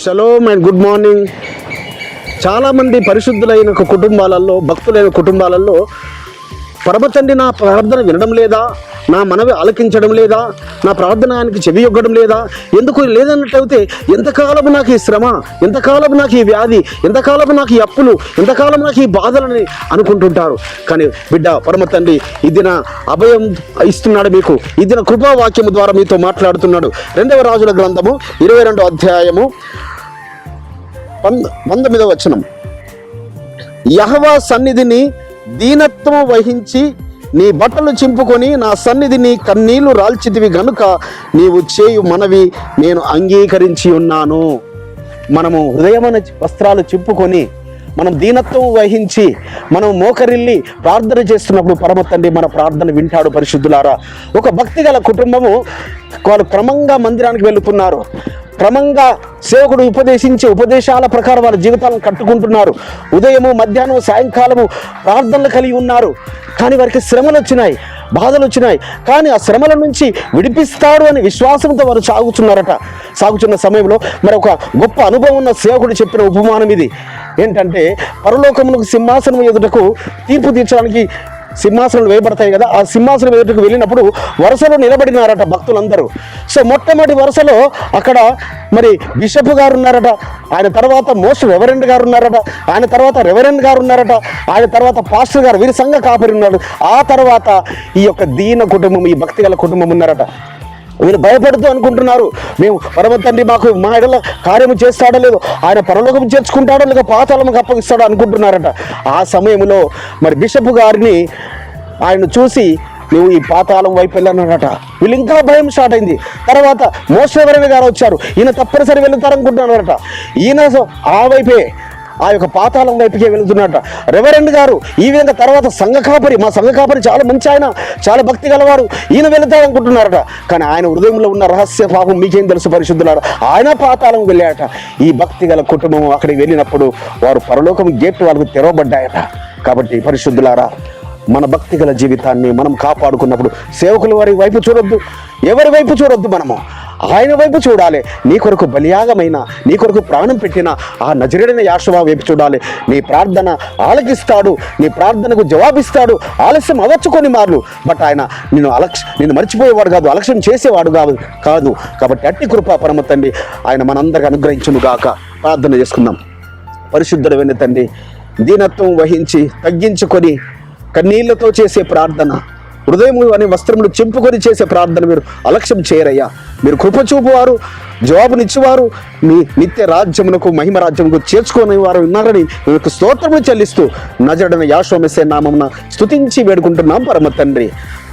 Shalom and good morning. చాలామంది పరిశుద్ధులైన కుటుంబాలలో, భక్తులైన కుటుంబాలలో పరమతండ్రి నా ప్రార్థన వినడం లేదా, నా మనవి ఆలకించడం లేదా, నా ప్రార్థన ఆయనకి చెవి యొగ్గడం లేదా, ఎందుకు లేదన్నట్టయితే ఎంతకాలం నాకు ఈ శ్రమ, ఎంతకాలం నాకు ఈ వ్యాధి, ఎంతకాలం నాకు ఈ అప్పులు, ఎంతకాలం నాకు ఈ బాధలని అనుకుంటుంటారు. కానీ బిడ్డ, పరమతండ్రి ఈ దిన అభయం ఇస్తున్నాడు మీకు. ఈ దిన కృపావాక్యము ద్వారా మీతో మాట్లాడుతున్నాడు. 2వ రాజుల గ్రంథము 22వ అధ్యాయము 19వ వచనం. యెహోవా సన్నిధిని దీనత్వము వహించి నీ బట్టలు చింపుకొని నా సన్నిధిని కన్నీళ్లు రాల్చితివి గనుక నీవు చేయు మనవి నేను అంగీకరించి ఉన్నాను. మనము హృదయమైన వస్త్రాలు చింపుకొని మనం దీనత్వం వహించి మనం మోకరిల్లి ప్రార్థన చేస్తున్నప్పుడు పరమ తండ్రి మన ప్రార్థన వింటాడు. పరిశుద్ధులారా, ఒక భక్తి గల కుటుంబము వాళ్ళు క్రమంగా మందిరానికి వెళుతున్నారు. క్రమంగా సేవకుడు ఉపదేశించే ఉపదేశాల ప్రకారం వాళ్ళ జీవితాలను కట్టుకుంటున్నారు. ఉదయము, మధ్యాహ్నం, సాయంకాలము ప్రార్థనలు కలిగి ఉన్నారు. కానీ వారికి శ్రమలు వచ్చినాయి, బాధలు వచ్చినాయి. కానీ ఆ శ్రమల నుంచి విడిపిస్తాడు అనే విశ్వాసంతో వారు సాగుతున్న సమయంలో మరి ఒక గొప్ప అనుభవం ఉన్న సేవకుడు చెప్పిన ఉపమానం ఇది. ఏంటంటే, పరలోకమునకు సింహాసనం ఎదుటకు తీర్పు తీర్చడానికి సింహాసనాలు వేయబడతాయి కదా, ఆ సింహాసనం ఎదుటకు వెళ్ళినప్పుడు వరుసలో నిలబడినారట భక్తులందరూ. సో మొట్టమొదటి వరుసలో అక్కడ మరి బిషప్ గారు ఉన్నారట, ఆయన తర్వాత మోస్ట్ రెవరెండ్ గారు ఉన్నారట, ఆయన తర్వాత రెవరెండ్ గారు ఉన్నారట, ఆయన తర్వాత పాస్టర్ గారు, వీరి సంఘ కాపరి ఉన్నాడు. ఆ తర్వాత ఈ యొక్క దీన కుటుంబం, ఈ భక్తి గల కుటుంబం ఉన్నారట. వీళ్ళు భయపడుతూ అనుకుంటున్నారు, మేము పరమ తండ్రి మాకు మా ఎడల కార్యము చేస్తాడో లేదో, ఆయన పరలోకం చేర్చుకుంటాడో లేక పాతాళముకు అప్పగిస్తాడో అనుకుంటున్నారట. ఆ సమయంలో మరి బిషప్ గారిని ఆయన చూసి నువ్వు ఈ పాతాళం వైపు వెళ్ళానట. వీళ్ళు ఇంకా భయం స్టార్ట్ అయింది. తర్వాత మోస్ట్ రెవరెండ్ గారు వచ్చారు, ఈయన తప్పనిసరి వెళ్తారనుకుంటున్నారట. ఈయన ఆ వైపే, ఆ యొక్క పాతాళం వైపుకే వెళుతున్నట. రెవరెండ్ గారు ఈ విధంగా తర్వాత సంఘ కాపరి, మా సంఘ కాపరి చాలా మంచి ఆయన, చాలా భక్తి గలవారు, ఈయన వెళుతారనుకుంటున్నారట. కానీ ఆయన హృదయంలో ఉన్న రహస్య పాపం మీకేం తెలుసు పరిశుద్ధులారా, ఆయన పాతాళం వెళ్ళాడట. ఈ భక్తి గల కుటుంబం అక్కడికి వెళ్ళినప్పుడు వారు పరలోకం గేట్ వాళ్ళకు తెరవబడ్డాయట. కాబట్టి పరిశుద్ధులారా, మన భక్తి గల జీవితాన్ని మనం కాపాడుకున్నప్పుడు సేవకుల వారి వైపు చూడొద్దు, ఎవరి వైపు చూడొద్దు, మనము ఆయన వైపు చూడాలి. నీ కొరకు బలియాగమైన, నీ కొరకు ప్రాణం పెట్టిన ఆ నజరేయుడైన యెహోవా వైపు చూడాలి. నీ ప్రార్థన ఆలకిస్తాడు, నీ ప్రార్థనకు జవాబిస్తాడు. ఆలస్యం అవ్వచ్చు కొన్ని మార్లు, బట్ ఆయన నిన్ను మర్చిపోయేవాడు కాదు, అలక్ష్యం చేసేవాడు కాదు. కాబట్టి అట్టి కృప పరమ తండ్రి ఆయన మనందరికి అనుగ్రహించును గాక. ప్రార్థన చేసుకుందాం. పరిశుద్ధుడైన తండ్రి, దీనత్వం వహించి తగ్గించుకొని కన్నీళ్లతో చేసే ప్రార్థన, హృదయము అనే వస్త్రములు చింపుకొని చేసే ప్రార్థన మీరు అలక్ష్యం చేయరయ్యా. మీరు కృప చూపువారు, జవాబునిచ్చేవారు, మీ నిత్య రాజ్యమునకు, మహిమ రాజ్యముకు చేర్చుకునే వారు ఉన్నారని మీకు స్తోత్రములు చెల్లిస్తూ నజరేయుడైన యెహోవా మెస్సీయ నామమున స్తుతించి వేడుకుంటున్నాం పరమ తండ్రి.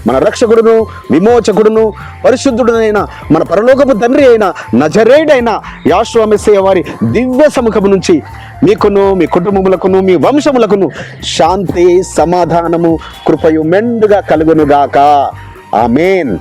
మన రక్షకుడును, విమోచకుడును, పరిశుద్ధుడునైన మన పరలోకపు తండ్రి అయిన నజరేయుడైన యెహోవా మెస్సీయ వారి దివ్య సముఖము నుంచి మీకును, మీ కుటుంబములకును, మీ వంశములకును శాంతి, సమాధానము, కృపయు మెండుగా కలుగునుగాక. ఆమేన్.